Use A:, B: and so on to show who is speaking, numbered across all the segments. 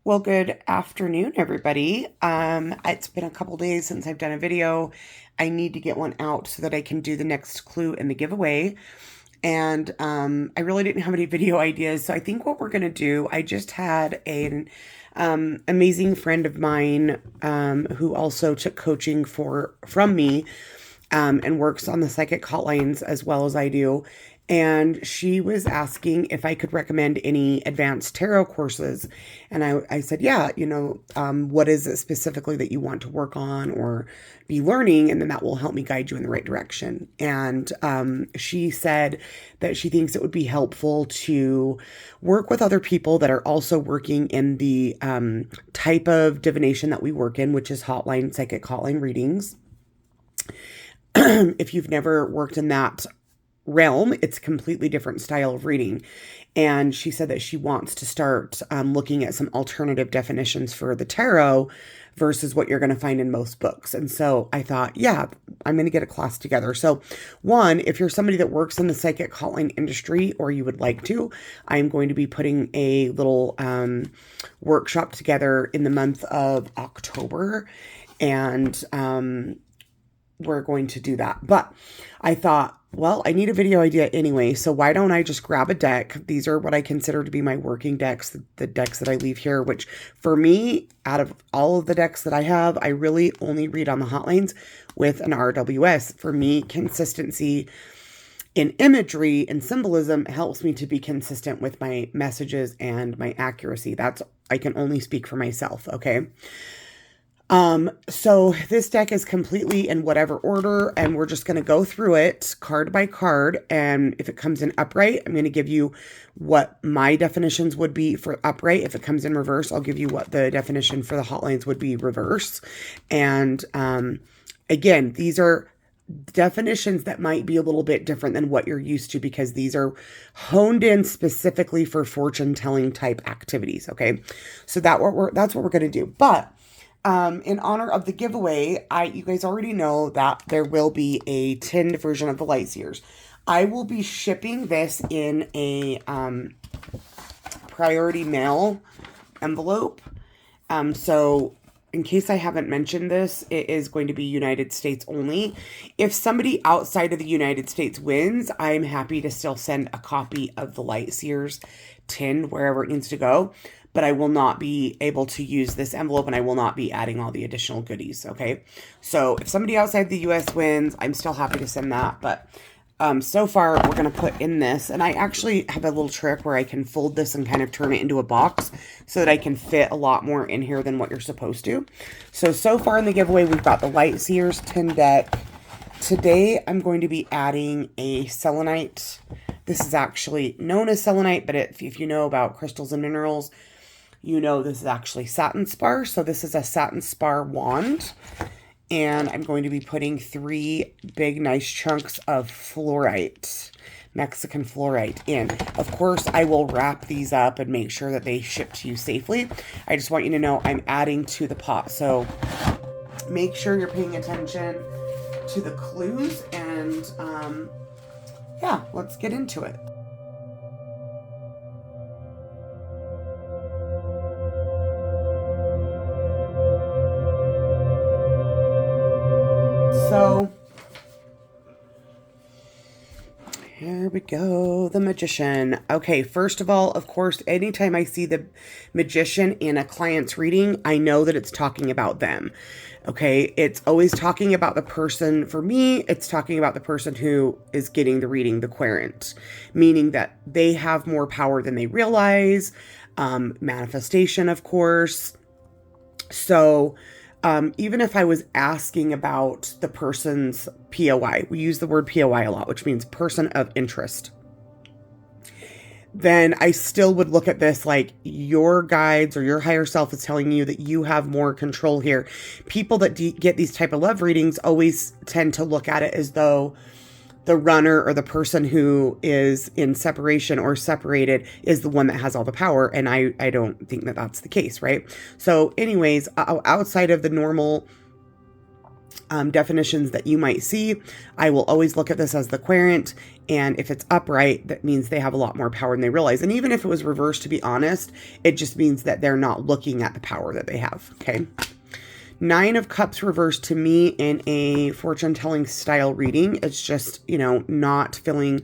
A: Well, good afternoon, everybody. It's been a couple days since I've done a video. I need to get one out so that I can do the next clue in the giveaway. And I really didn't have any video ideas, so I think what we're gonna do. I just had an amazing friend of mine who also took coaching from me and works on the psychic hotlines as well as I do. And she was asking if I could recommend any advanced tarot courses. And I said, yeah, what is it specifically that you want to work on or be learning? And then that will help me guide you in the right direction. And she said that she thinks it would be helpful to work with other people that are also working in the type of divination that we work in, which is psychic hotline readings. If you've never worked in that realm, it's a completely different style of reading. And she said that she wants to start looking at some alternative definitions for the tarot versus what you're going to find in most books. And so I thought, yeah, I'm going to get a class together. So one, if you're somebody that works in the psychic hotline industry or you would like to, I'm going to be putting a little workshop together in the month of October. And we're going to do that. But I thought, well, I need a video idea anyway, so why don't I just grab a deck? These are what I consider to be my working decks, the decks that I leave here, which for me, out of all of the decks that I have, I really only read on the hotlines with an RWS. For me, consistency in imagery and symbolism helps me to be consistent with my messages and my accuracy. I can only speak for myself, okay? So this deck is completely in whatever order, and we're just going to go through it card by card. And if it comes in upright, I'm going to give you what my definitions would be for upright. If it comes in reverse, I'll give you what the definition for the hotlines would be reverse. And, again, these are definitions that might be a little bit different than what you're used to because these are honed in specifically for fortune telling type activities. Okay. So that's what we're going to do. But in honor of the giveaway, you guys already know that there will be a tinned version of the light seers. I will be shipping this in a priority mail envelope. So in case I haven't mentioned this, it is going to be United States only. If somebody outside of the United States wins, I'm happy to still send a copy of the light seers tinned wherever it needs to go. But I will not be able to use this envelope and I will not be adding all the additional goodies, okay? So if somebody outside the US wins, I'm still happy to send that. But so far, we're going to put in this. And I actually have a little trick where I can fold this and kind of turn it into a box so that I can fit a lot more in here than what you're supposed to. So far in the giveaway, we've got the Light Seers tin deck. Today, I'm going to be adding a selenite. This is actually known as selenite, but if you know about crystals and minerals, you know this is actually satin spar. So this is a satin spar wand. And I'm going to be putting 3 big, nice chunks of fluorite, Mexican fluorite in. Of course, I will wrap these up and make sure that they ship to you safely. I just want you to know I'm adding to the pot. So make sure you're paying attention to the clues. And yeah, let's get into it. So here we go, the magician. Okay, first of all, of course, anytime I see the magician in a client's reading, I know that it's talking about them. Okay, it's always talking about the person. For me, it's talking about the person who is getting the reading, the querent, meaning that they have more power than they realize. Manifestation, of course. So even if I was asking about the person's POI, we use the word POI a lot, which means person of interest, then I still would look at this like your guides or your higher self is telling you that you have more control here. People that get these type of love readings always tend to look at it as though the runner or the person who is in separation or separated is the one that has all the power. And I don't think that that's the case, right? So anyways, outside of the normal definitions that you might see, I will always look at this as the querent. And if it's upright, that means they have a lot more power than they realize. And even if it was reversed, to be honest, it just means that they're not looking at the power that they have. Okay. 9 of Cups reversed to me in a fortune telling style reading. It's just, not feeling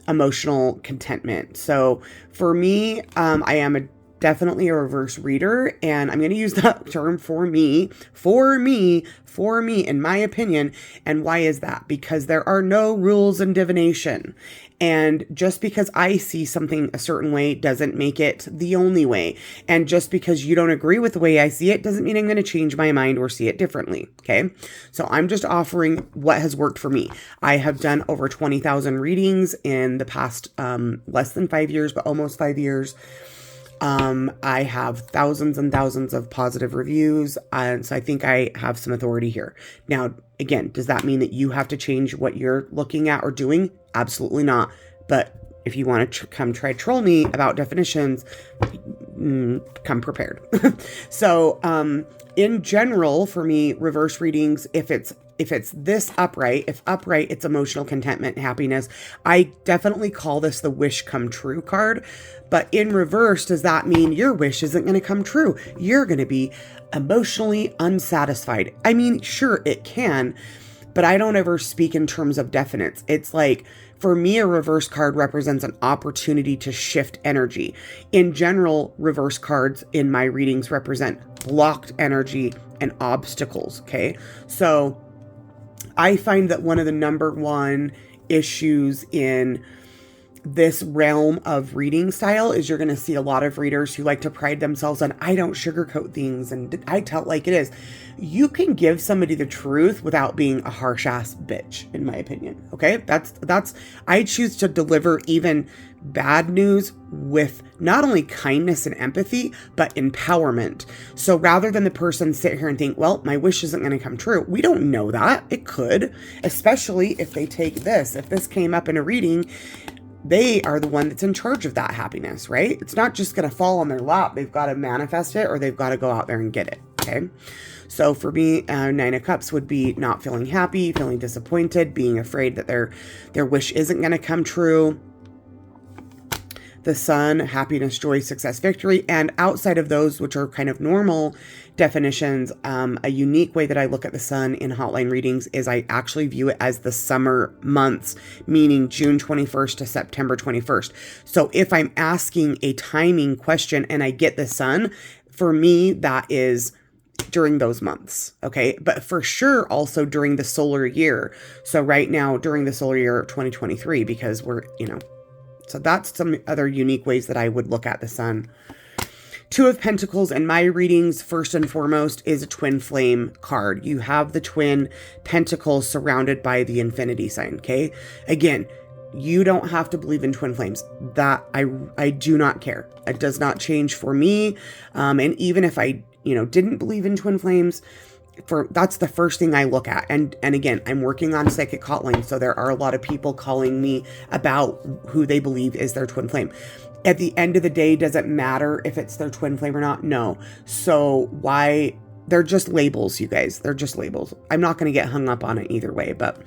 A: emotional contentment. So for me, I am definitely a reverse reader, and I'm going to use that term for me, in my opinion. And why is that? Because there are no rules in divination. And just because I see something a certain way doesn't make it the only way. And just because you don't agree with the way I see it doesn't mean I'm going to change my mind or see it differently. Okay. So I'm just offering what has worked for me. I have done over 20,000 readings in the past, less than 5 years, but almost 5 years. I have thousands and thousands of positive reviews. And so I think I have some authority here. Now, again, does that mean that you have to change what you're looking at or doing? Absolutely not. But if you want to come try troll me about definitions, come prepared. So, in general, for me, reverse readings, if it's this upright, if upright, it's emotional contentment, happiness. I definitely call this the wish come true card. But in reverse, does that mean your wish isn't going to come true? You're going to be emotionally unsatisfied. I mean, sure, it can, but I don't ever speak in terms of definites. It's like, for me, a reverse card represents an opportunity to shift energy. In general, reverse cards in my readings represent blocked energy and obstacles. Okay. So I find that one of the number one issues in this realm of reading style is you're going to see a lot of readers who like to pride themselves on, I don't sugarcoat things and I tell it like it is. You can give somebody the truth without being a harsh ass bitch, in my opinion. Okay. I choose to deliver even bad news with not only kindness and empathy, but empowerment. So rather than the person sit here and think, well, my wish isn't going to come true. We don't know that. It could, especially if they take this. If this came up in a reading, they are the one that's in charge of that happiness, right? It's not just going to fall on their lap. They've got to manifest it or they've got to go out there and get it. Okay. So for me, 9 of Cups would be not feeling happy, feeling disappointed, being afraid that their wish isn't going to come true. The Sun, happiness, joy, success, victory. And outside of those, which are kind of normal definitions, a unique way that I look at the Sun in hotline readings is I actually view it as the summer months, meaning June 21st to September 21st. So if I'm asking a timing question and I get the Sun, for me, that is during those months. Okay. But for sure, also during the solar year. So right now, during the solar year 2023, because we're, so that's some other unique ways that I would look at the Sun. 2 of Pentacles in my readings, first and foremost, is a twin flame card. You have the twin pentacles surrounded by the infinity sign. Okay. Again, you don't have to believe in twin flames. That I do not care. It does not change for me. And even if I, didn't believe in twin flames, that's the first thing I look at. And again, I'm working on psychic hotline. So there are a lot of people calling me about who they believe is their twin flame. At the end of the day, does it matter if it's their twin flame or not? No. So why? They're just labels, you guys. They're just labels. I'm not going to get hung up on it either way, but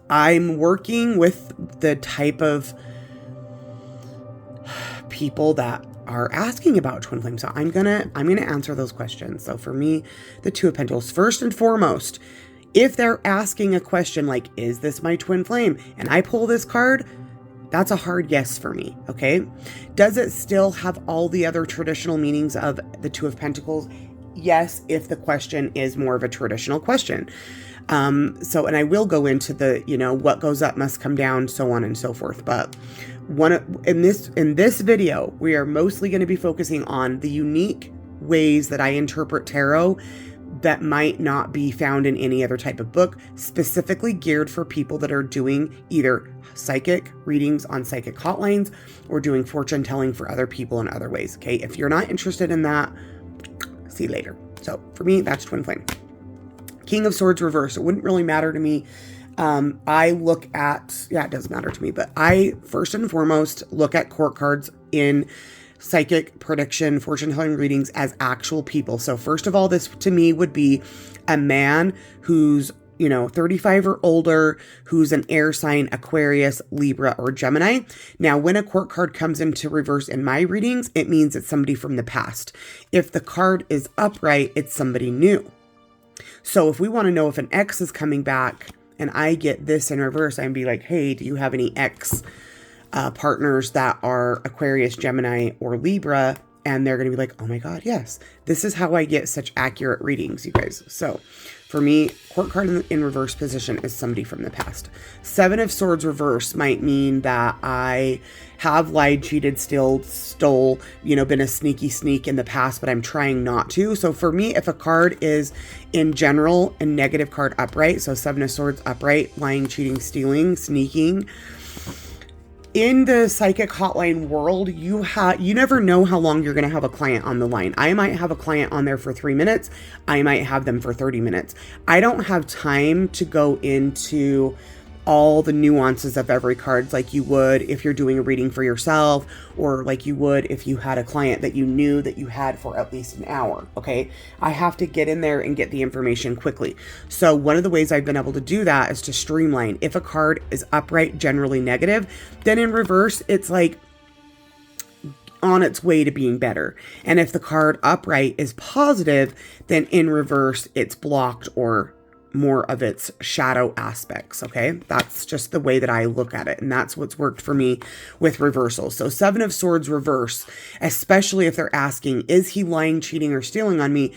A: I'm working with the type of people that are asking about twin flames. So I'm gonna answer those questions. So for me, the 2 of Pentacles, first and foremost, if they're asking a question like, is this my twin flame? And I pull this card, that's a hard yes for me. Okay. Does it still have all the other traditional meanings of the 2 of Pentacles? Yes, if the question is more of a traditional question. And I will go into the, what goes up must come down, so on and so forth. But in this video, we are mostly going to be focusing on the unique ways that I interpret tarot that might not be found in any other type of book, specifically geared for people that are doing either psychic readings on psychic hotlines or doing fortune telling for other people in other ways. Okay. If you're not interested in that, see you later. So for me, that's twin flame. King of Swords reverse. It wouldn't really matter to me. I look at, it does matter to me, but I first and foremost look at court cards in psychic prediction, fortune telling readings as actual people. So first of all, this to me would be a man who's, 35 or older, who's an air sign, Aquarius, Libra, or Gemini. Now, when a court card comes into reverse in my readings, it means it's somebody from the past. If the card is upright, it's somebody new. So if we want to know if an ex is coming back and I get this in reverse, I'd be like, hey, do you have any ex partners that are Aquarius, Gemini, or Libra? And they're going to be like, oh my God, yes. This is how I get such accurate readings, you guys. So for me, court card in reverse position is somebody from the past. 7 of Swords reverse might mean that I have lied, cheated, stole, been a sneaky sneak in the past, but I'm trying not to. So for me, if a card is in general a negative card upright, so 7 of Swords upright, lying, cheating, stealing, sneaking, in the psychic hotline world, you never know how long you're going to have a client on the line. I might have a client on there for 3 minutes. I might have them for 30 minutes. I don't have time to go into all the nuances of every card like you would if you're doing a reading for yourself, or like you would if you had a client that you knew that you had for at least an hour. Okay. I have to get in there and get the information quickly. So one of the ways I've been able to do that is to streamline. If a card is upright, generally negative, then in reverse, it's like on its way to being better. And if the card upright is positive, then in reverse, it's blocked or more of its shadow aspects. Okay. That's just the way that I look at it. And that's what's worked for me with reversals. So 7 of Swords reverse, especially if they're asking, is he lying, cheating, or stealing on me?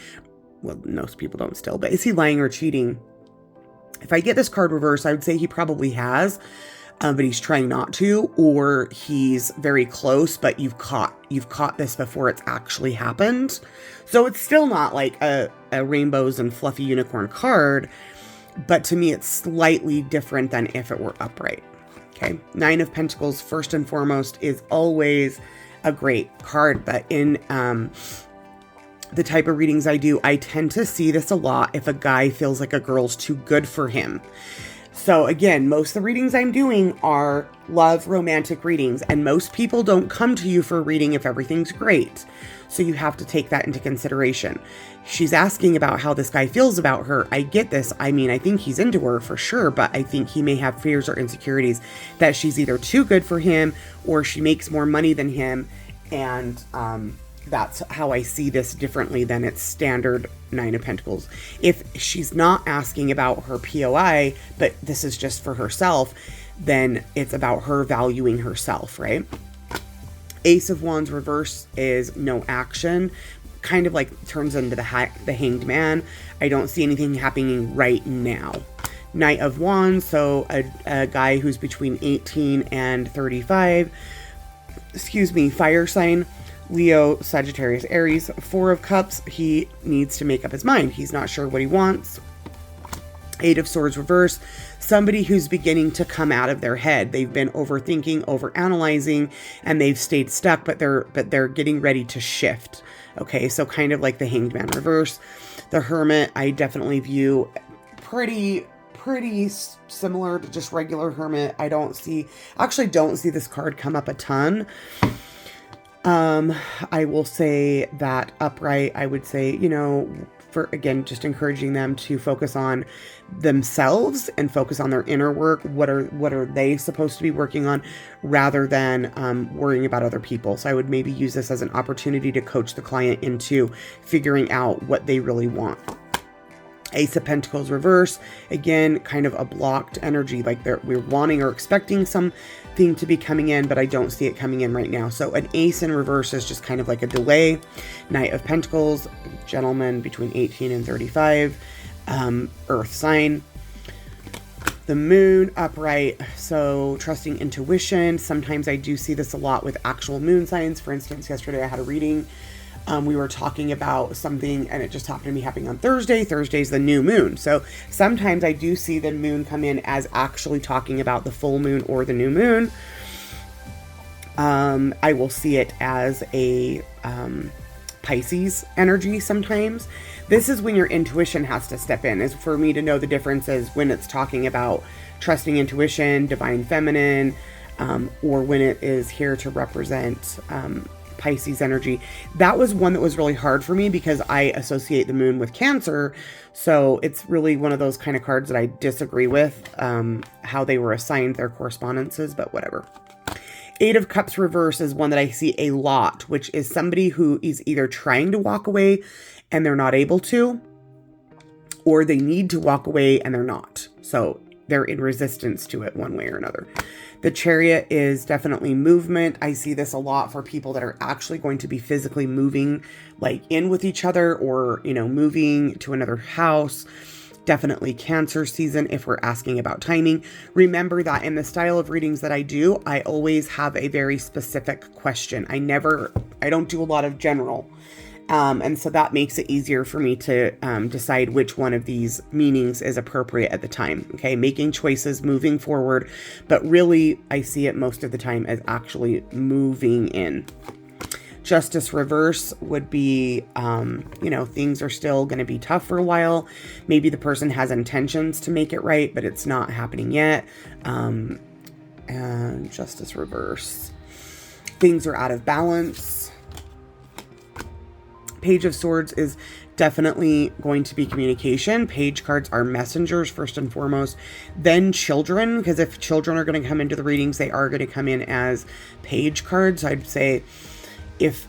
A: Well, most people don't steal, but is he lying or cheating? If I get this card reverse, I would say he probably has, but he's trying not to, or he's very close, but you've caught this before it's actually happened. So it's still not like a rainbows and fluffy unicorn card, but to me, it's slightly different than if it were upright. Okay. 9 of Pentacles, first and foremost, is always a great card, but in, the type of readings I do, I tend to see this a lot if a guy feels like a girl's too good for him. So again, most of the readings I'm doing are love romantic readings, and most people don't come to you for a reading if everything's great. So you have to take that into consideration. She's asking about how this guy feels about her. I get this. I mean, I think he's into her for sure, but I think he may have fears or insecurities that she's either too good for him or she makes more money than him. And, that's how I see this differently than its standard 9 of Pentacles. If she's not asking about her POI, but this is just for herself, then it's about her valuing herself, right? Ace of Wands reverse is no action, kind of like turns into the Hanged Man. I don't see anything happening right now. Knight of Wands, so a guy who's between 18 and 35, fire sign, Leo, Sagittarius, Aries. 4 of Cups, he needs to make up his mind. He's not sure what he wants. 8 of Swords reverse, somebody who's beginning to come out of their head. They've been overthinking, overanalyzing, and they've stayed stuck, but they're getting ready to shift. Okay, so kind of like the Hanged Man reverse. The Hermit, I definitely view pretty similar to just regular Hermit. I don't see this card come up a ton. I will say that upright, I would say, for, again, just encouraging them to focus on themselves and focus on their inner work. What are they supposed to be working on rather than, worrying about other people. So I would maybe use this as an opportunity to coach the client into figuring out what they really want. Ace of Pentacles reverse, again, kind of a blocked energy, like we're wanting or expecting something to be coming in, but I don't see it coming in right now. So an ace in reverse is just kind of like a delay. Knight of Pentacles, gentleman between 18 and 35, earth sign. The moon upright, so trusting intuition. Sometimes I do see this a lot with actual moon signs. For instance, yesterday I had a reading. We were talking about something and it just happened to be happening on Thursday. Thursday's the new moon. So sometimes I do see the moon come in as actually talking about the full moon or the new moon. I will see it as a Pisces energy sometimes. This is when your intuition has to step in, is for me to know the differences when it's talking about trusting intuition, divine feminine, or when it is here to represent Pisces energy. That was one that was really hard for me because I associate the moon with Cancer. So it's really one of those kind of cards that I disagree with, how they were assigned their correspondences, but whatever. Eight of Cups reverse is one that I see a lot, which is somebody who is either trying to walk away and they're not able to, or they need to walk away and they're not. So they're in resistance to it one way or another. The Chariot is definitely movement. I see this a lot for people that are actually going to be physically moving, like in with each other, or, you know, moving to another house. Definitely Cancer season if we're asking about timing. Remember that in the style of readings that I do, I always have a very specific question. I don't do a lot of general. And so that makes it easier for me to decide which one of these meanings is appropriate at the time. Okay, making choices, moving forward, but really I see it most of the time as actually moving in. Justice reverse would be, you know, things are still going to be tough for a while. Maybe the person has intentions to make it right, but it's not happening yet. And Justice reverse. Things are out of balance. Page of Swords is definitely going to be communication. Page cards are messengers first and foremost, then children, because if children are going to come into the readings, they are going to come in as page cards. I'd say if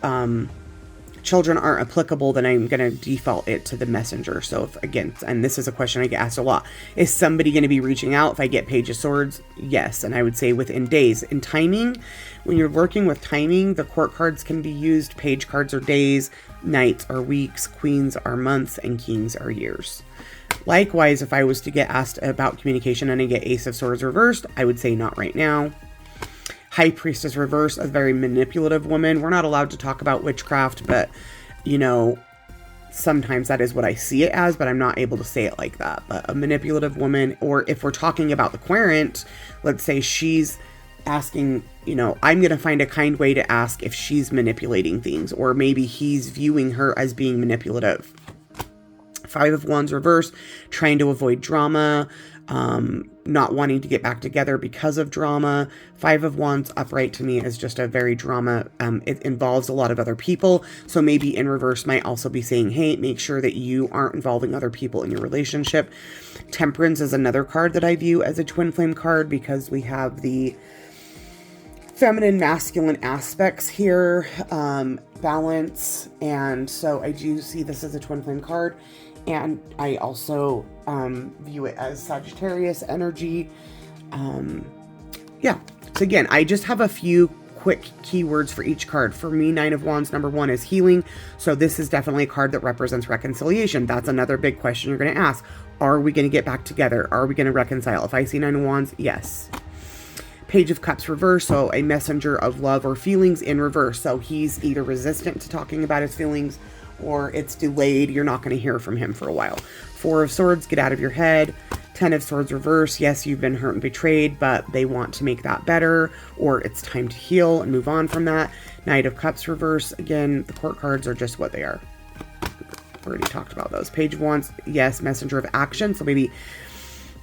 A: children aren't applicable, then I'm going to default it to the messenger. So if, again, and this is a question I get asked a lot, is somebody going to be reaching out if I get Page of Swords? Yes. And I would say within days. In timing, when you're working with timing, the court cards can be used. Page cards are days, knights are weeks, queens are months, and kings are years. Likewise, if I was to get asked about communication and I get Ace of Swords reversed, I would say not right now. High Priestess reverse, a very manipulative woman. We're not allowed to talk about witchcraft, but, you know, sometimes that is what I see it as, but I'm not able to say it like that. But a manipulative woman, or if we're talking about the querent, let's say she's asking, you know, I'm going to find a kind way to ask if she's manipulating things, or maybe he's viewing her as being manipulative. Five of Wands reverse, trying to avoid drama, not wanting to get back together because of drama. Five of Wands upright to me is just a very drama. It involves a lot of other people. So maybe in reverse might also be saying, hey, make sure that you aren't involving other people in your relationship. Temperance is another card that I view as a twin flame card because we have the feminine, masculine aspects here, balance. And so I do see this as a twin flame card. And I also view it as Sagittarius energy. Yeah. So again, I just have a few quick keywords for each card. For me, Nine of Wands, number one, is healing. So this is definitely a card that represents reconciliation. That's another big question you're going to ask. Are we going to get back together? Are we going to reconcile? If I see Nine of Wands, yes. Page of Cups reverse, so a messenger of love or feelings in reverse. So he's either resistant to talking about his feelings, or it's delayed. You're not going to hear from him for a while. Four of Swords, get out of your head. 10 of Swords reverse. Yes, you've been hurt and betrayed, but they want to make that better, or it's time to heal and move on from that. Knight of Cups reverse. Again, the court cards are just what they are. We already talked about those. Page of Wands, yes, messenger of action. So maybe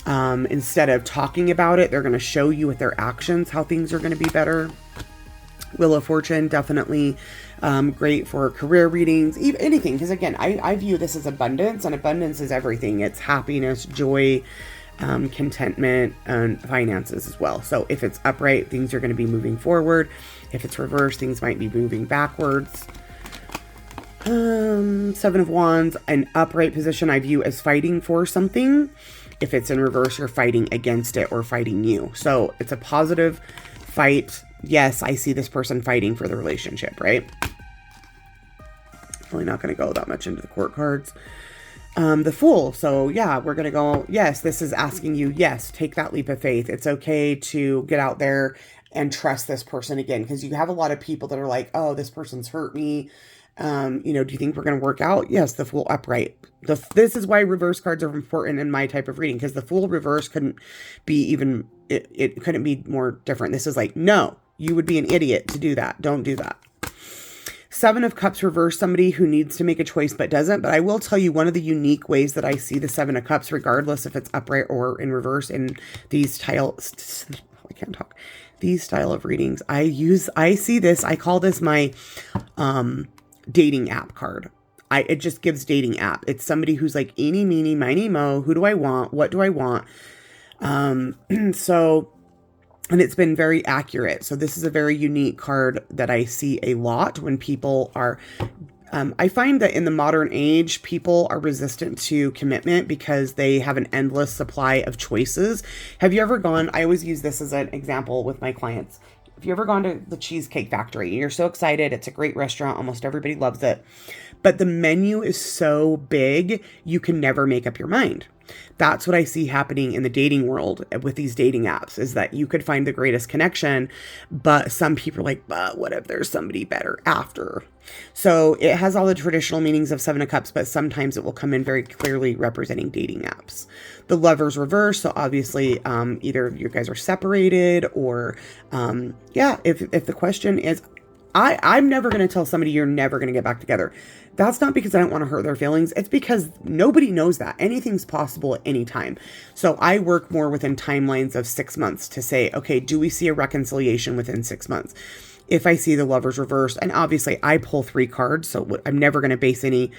A: instead of talking about it, they're going to show you with their actions how things are going to be better. Wheel of Fortune, definitely great for career readings, even anything. Because again, I view this as abundance, and abundance is everything. It's happiness, joy, contentment, and finances as well. So if it's upright, things are going to be moving forward. If it's reversed, things might be moving backwards. Seven of Wands, an upright position I view as fighting for something. If it's in reverse, you're fighting against it or fighting you. So it's a positive fight. Yes, I see this person fighting for the relationship, right? Really not going to go that much into the court cards. The Fool. So yeah, we're going to go, yes, this is asking you, yes, take that leap of faith. It's okay to get out there and trust this person again. Because you have a lot of people that are like, oh, this person's hurt me. Do you think we're going to work out? Yes, the Fool upright. This is why reverse cards are important in my type of reading, because the Fool reverse couldn't be even, it couldn't be more different. This is like, no, you would be an idiot to do that. Don't do that. Seven of Cups reverse, somebody who needs to make a choice but doesn't. But I will tell you one of the unique ways that I see the Seven of Cups, regardless if it's upright or in reverse in these these style of readings. I see this, I call this my dating app card. It just gives dating app. It's somebody who's like, eeny, meeny, miny, mo, who do I want? What do I want? So, and it's been very accurate. So this is a very unique card that I see a lot when people are, I find that in the modern age, people are resistant to commitment because they have an endless supply of choices. Have you ever gone, I always use this as an example with my clients. If you ever gone to the Cheesecake Factory, you're so excited, it's a great restaurant, almost everybody loves it, but the menu is so big, you can never make up your mind. That's what I see happening in the dating world with these dating apps, is that you could find the greatest connection, but some people are like, but what if there's somebody better after? So it has all the traditional meanings of Seven of Cups, but sometimes it will come in very clearly representing dating apps. The Lover's reverse, so obviously either you guys are separated or, if the question is, I'm never going to tell somebody you're never going to get back together. That's not because I don't want to hurt their feelings. It's because nobody knows that. Anything's possible at any time. So I work more within timelines of 6 months to say, okay, do we see a reconciliation within 6 months? If I see the Lover's reverse, and obviously I pull 3 cards, so I'm never going to base any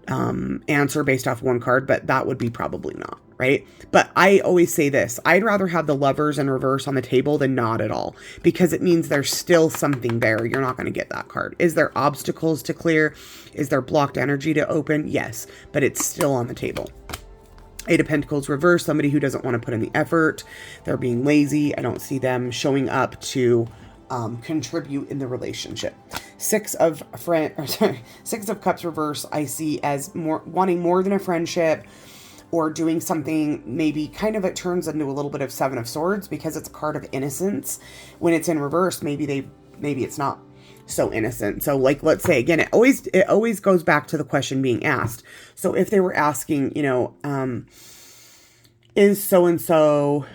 A: answer based off one card, but that would be probably not, right? But I always say this, I'd rather have the Lovers in reverse on the table than not at all, because it means there's still something there. You're not going to get that card. Is there obstacles to clear? Is there blocked energy to open? Yes, but it's still on the table. Eight of Pentacles reverse, somebody who doesn't want to put in the effort. They're being lazy. I don't see them showing up to contribute in the relationship. Six of Cups reverse, I see as wanting more than a friendship, or doing something, maybe kind of, it turns into a little bit of Seven of Swords because it's a card of innocence. When it's in reverse, maybe it's not so innocent. So like, let's say again, it always goes back to the question being asked. So if they were asking, is so-and-so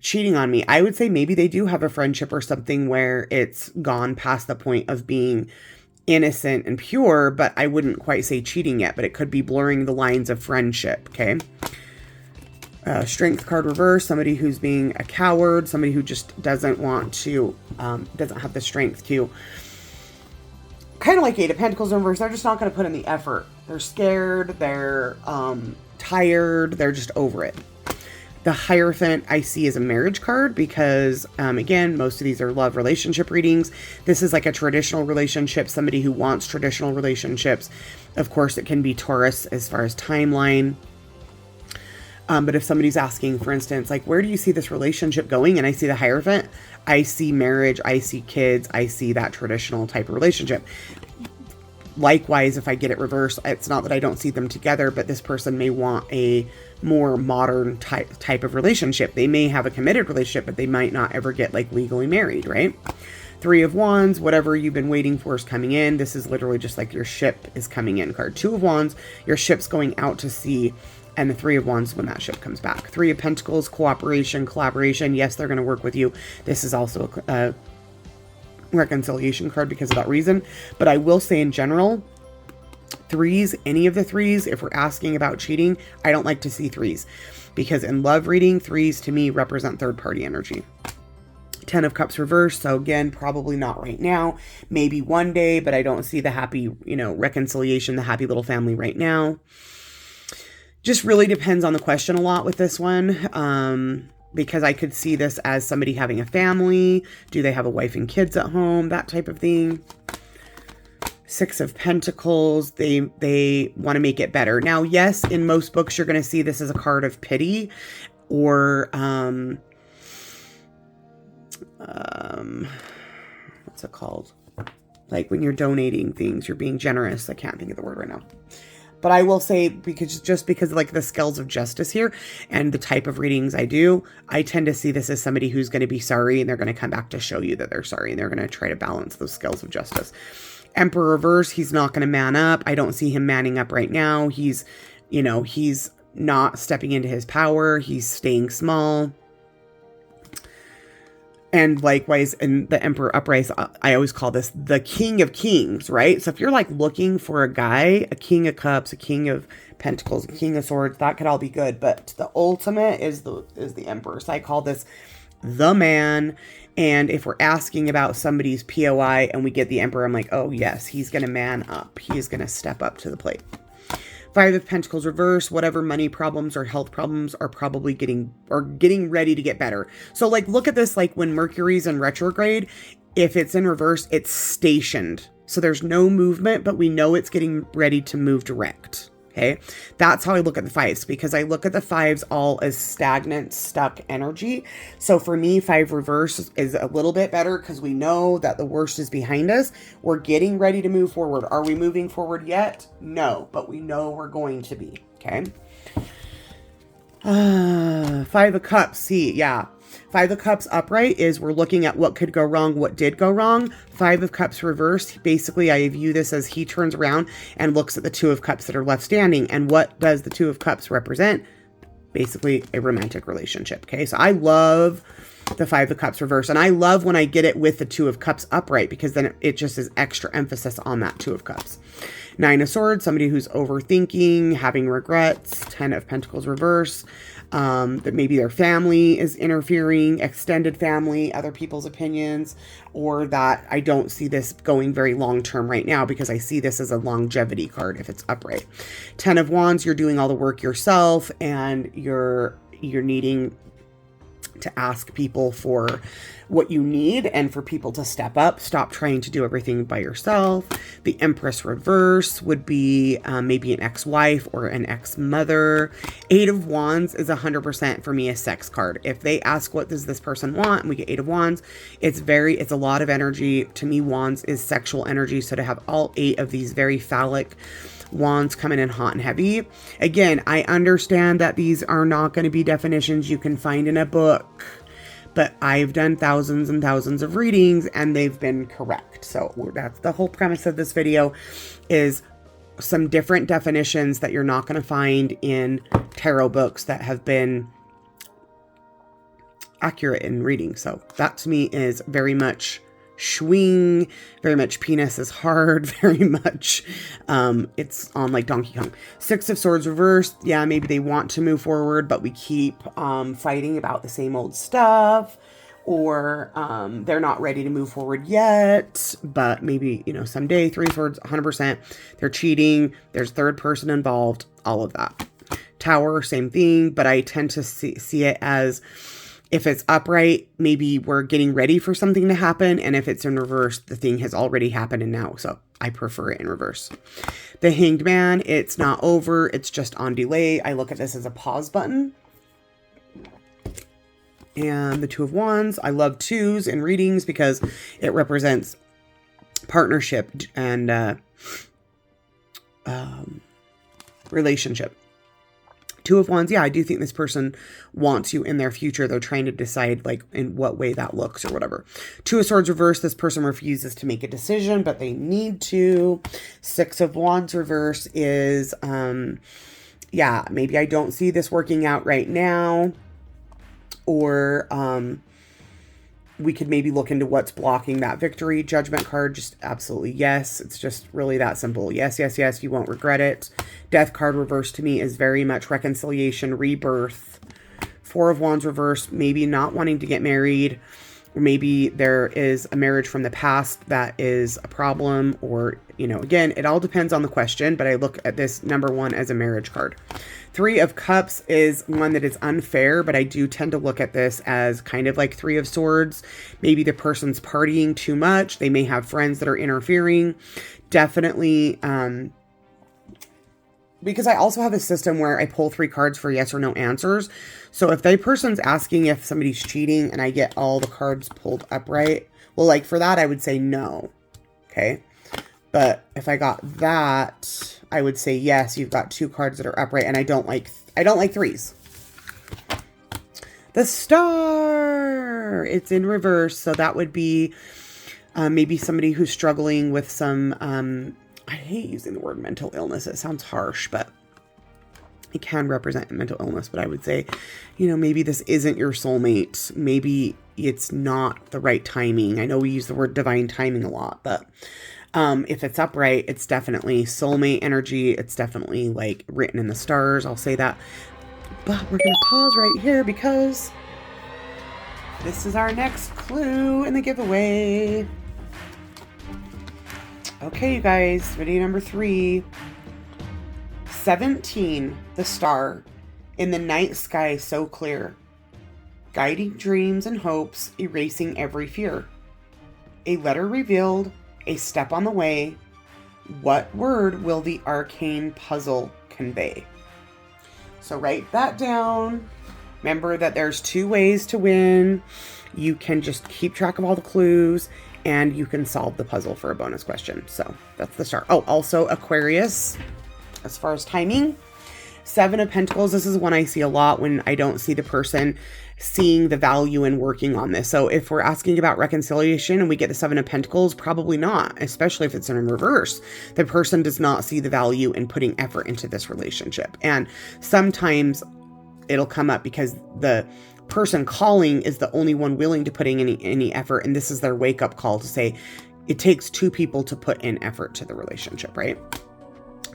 A: cheating on me, I would say maybe they do have a friendship or something where it's gone past the point of being innocent and pure, but I wouldn't quite say cheating yet, but it could be blurring the lines of friendship. Okay. Strength card reverse, somebody who's being a coward, somebody who just doesn't want to, doesn't have the strength to, kind of like Eight of Pentacles in reverse. They're just not going to put in the effort. They're scared. They're tired. They're just over it. The Hierophant I see as a marriage card because, again, most of these are love relationship readings. This is like a traditional relationship, somebody who wants traditional relationships. Of course, it can be Taurus as far as timeline. But if somebody's asking, for instance, like, where do you see this relationship going? And I see the Hierophant, I see marriage, I see kids, I see that traditional type of relationship. Likewise, if I get it reversed, it's not that I don't see them together, but this person may want a more modern type of relationship. They may have a committed relationship, but they might not ever get like legally married, right? Three of Wands, whatever you've been waiting for is coming in. This is literally just like your ship is coming in card. Two of Wands, your ship's going out to sea, and the Three of Wands when that ship comes back. Three of Pentacles, cooperation, collaboration. Yes, they're going to work with you. This is also a reconciliation card because of that reason. But I will say in general, threes, any of the threes, if we're asking about cheating, I don't like to see threes because in love reading, threes to me represent third party energy. 10 of Cups reversed. So again, probably not right now, maybe one day, but I don't see the happy, reconciliation, the happy little family right now. Just really depends on the question a lot with this one. Because I could see this as somebody having a family. Do they have a wife and kids at home? That type of thing. Six of Pentacles. They want to make it better. Now, yes, in most books, you're going to see this as a card of pity or, what's it called? Like when you're donating things, you're being generous. I can't think of the word right now. But I will say, because like the scales of justice here and the type of readings I do, I tend to see this as somebody who's going to be sorry and they're going to come back to show you that they're sorry and they're going to try to balance those scales of justice. Emperor reverse, he's not going to man up. I don't see him manning up right now. He's not stepping into his power. He's staying small. And likewise, in the Emperor Uprise, I always call this the King of Kings, right? So if you're like looking for a guy, a King of Cups, a King of Pentacles, a King of Swords, that could all be good. But the ultimate is the Emperor. So I call this the man. And if we're asking about somebody's POI and we get the Emperor, I'm like, oh yes, he's going to man up. He is going to step up to the plate. Five of Pentacles reverse, whatever money problems or health problems are probably getting ready to get better. So like, look at this, like when Mercury's in retrograde, if it's in reverse, it's stationed. So there's no movement, but we know it's getting ready to move direct. Okay. That's how I look at the fives, because I look at the fives all as stagnant, stuck energy. So for me, five reverse is a little bit better because we know that the worst is behind us. We're getting ready to move forward. Are we moving forward yet? No, but we know we're going to be. Okay. Five of Cups. See, yeah. Five of Cups upright is we're looking at what could go wrong, what did go wrong. Five of Cups reversed. Basically, I view this as he turns around and looks at the Two of Cups that are left standing. And what does the Two of Cups represent? Basically, a romantic relationship. Okay, so I love the Five of Cups reverse. And I love when I get it with the Two of Cups upright, because then it just is extra emphasis on that Two of Cups. Nine of Swords, somebody who's overthinking, having regrets. 10 of Pentacles reverse. That maybe their family is interfering, extended family, other people's opinions, or that I don't see this going very long term right now, because I see this as a longevity card if it's upright. 10 of Wands, you're doing all the work yourself, and you're needing to ask people for what you need and for people to step up. Stop trying to do everything by yourself. The Empress reverse would be maybe an ex-wife or an ex-mother. 8 of Wands is 100% for me a sex card. If they ask what does this person want and we get 8 of Wands, it's a lot of energy. To me, Wands is sexual energy. So to have all 8 of these very phallic Wands coming in hot and heavy. Again, I understand that these are not going to be definitions you can find in a book, but I've done thousands and thousands of readings and they've been correct. So that's the whole premise of this video, is some different definitions that you're not going to find in tarot books that have been accurate in reading. So that to me is very much swing, very much penis is hard, very much it's on like Donkey Kong. 6 of Swords reversed. Yeah, maybe they want to move forward, but we keep fighting about the same old stuff, or they're not ready to move forward yet, but maybe, you know, someday. 3 of Swords, 100%. They're cheating. There's third person involved, all of that. Tower, same thing, but I tend to see it as, if it's upright, maybe we're getting ready for something to happen. And if it's in reverse, the thing has already happened and now. So I prefer it in reverse. The Hanged Man, it's not over. It's just on delay. I look at this as a pause button. And the Two of Wands, I love twos in readings because it represents partnership and relationship. Two of Wands, yeah, I do think this person wants you in their future. They're trying to decide like in what way that looks or whatever. 2 of Swords reverse, this person refuses to make a decision, but they need to. 6 of Wands reverse is, yeah, maybe I don't see this working out right now. Or we could maybe look into what's blocking that victory. Judgment card, just absolutely yes. It's just really that simple. Yes, yes, yes, you won't regret it. Death card reverse to me is very much reconciliation, rebirth. 4 of Wands reverse, maybe not wanting to get married. Or maybe there is a marriage from the past that is a problem, or, you know, again, it all depends on the question, but I look at this number 1 as a marriage card. 3 of Cups is one that is unfair, but I do tend to look at this as kind of like 3 of Swords. Maybe the person's partying too much. They may have friends that are interfering. Definitely, because I also have a system where I pull 3 cards for yes or no answers. So if the person's asking if somebody's cheating and I get all the cards pulled upright, well, like for that, I would say no. Okay. But if I got that, I would say yes, you've got 2 cards that are upright, and I don't like 3s. The Star, it's in reverse. So that would be maybe somebody who's struggling with some, I hate using the word mental illness. It sounds harsh, but it can represent mental illness. But I would say, you know, maybe this isn't your soulmate. Maybe it's not the right timing. I know we use the word divine timing a lot, but if it's upright, it's definitely soulmate energy. It's definitely like written in the stars. I'll say that. But we're going to pause right here because This is our next clue in the giveaway. Okay, you guys, video number 3. 17, the star, in the night sky so clear, guiding dreams and hopes, erasing every fear. A letter revealed, a step on the way. What word will the arcane puzzle convey? So write that down. Remember that there's 2 ways to win. You can just keep track of all the clues, and you can solve the puzzle for a bonus question. So that's the start. Oh, also Aquarius, as far as timing, 7 of Pentacles. This is one I see a lot when I don't see the person seeing the value in working on this. So if we're asking about reconciliation and we get the 7 of Pentacles, probably not, especially if it's in reverse. The person does not see the value in putting effort into this relationship. And sometimes it'll come up because the person calling is the only one willing to put in any effort. And this is their wake up call to say it takes 2 people to put in effort to the relationship, right?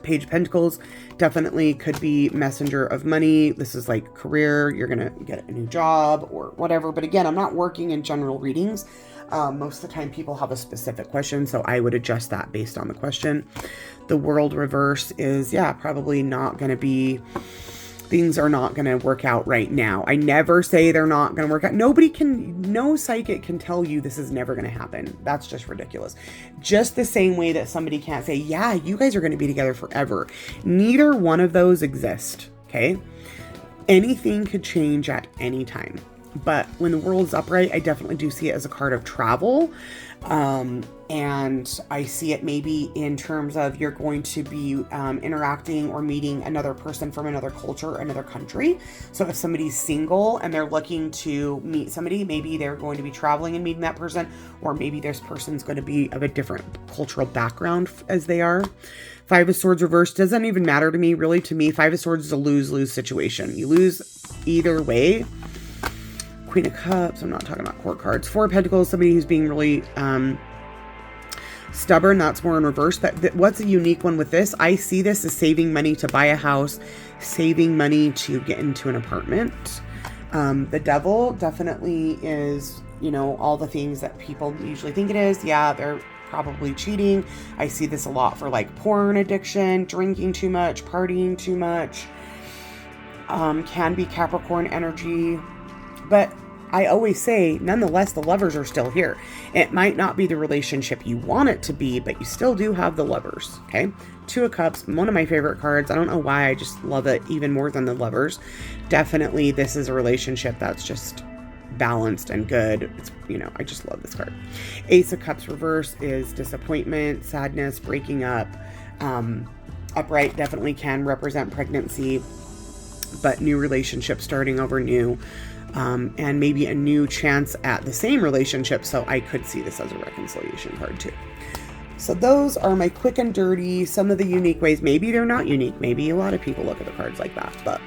A: Page of Pentacles definitely could be messenger of money. This is like career. You're going to get a new job or whatever. But again, I'm not working in general readings. Most of the time people have a specific question, so I would adjust that based on the question. The World reverse is, probably not going to be, things are not going to work out right now. I never say they're not going to work out. No psychic can tell you this is never going to happen. That's just ridiculous. Just the same way that somebody can't say, yeah, you guys are going to be together forever. Neither one of those exist, okay? Anything could change at any time. But when the world is upright, I definitely do see it as a card of travel. And I see it maybe in terms of you're going to be interacting or meeting another person from another culture, another country. So if somebody's single and they're looking to meet somebody, maybe they're going to be traveling and meeting that person, or maybe this person's going to be of a different cultural background as they are. 5 of Swords reversed doesn't even matter to me. Really, to me, 5 of Swords is a lose-lose situation. You lose either way. Queen of Cups, I'm not talking about court cards. 4 of Pentacles, somebody who's being really stubborn, that's more in reverse. But what's a unique one with this? I see this as saving money to buy a house, saving money to get into an apartment. The Devil definitely is, all the things that people usually think it is. Yeah, they're probably cheating. I see this a lot for like porn addiction, drinking too much, partying too much. Can be Capricorn energy. But I always say, nonetheless, the lovers are still here. It might not be the relationship you want it to be, but you still do have the lovers, okay? 2 of Cups, one of my favorite cards. I don't know why, I just love it even more than the lovers. Definitely, this is a relationship that's just balanced and good. It's, I just love this card. Ace of Cups reverse is disappointment, sadness, breaking up. Upright definitely can represent pregnancy, but new relationship starting over new. And maybe a new chance at the same relationship. So I could see this as a reconciliation card too. So those are my quick and dirty, some of the unique ways. Maybe they're not unique. Maybe a lot of people look at the cards like that, but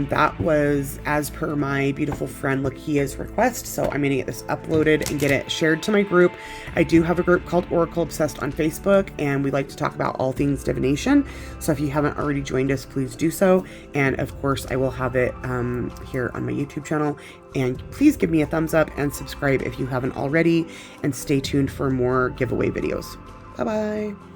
A: that was as per my beautiful friend Lakia's request. So I'm going to get this uploaded and get it shared to my group. I do have a group called Oracle Obsessed on Facebook, and we like to talk about all things divination. So if you haven't already joined us, please do so. And of course, I will have it here on my YouTube channel. And please give me a thumbs up and subscribe if you haven't already. And stay tuned for more giveaway videos. Bye-bye.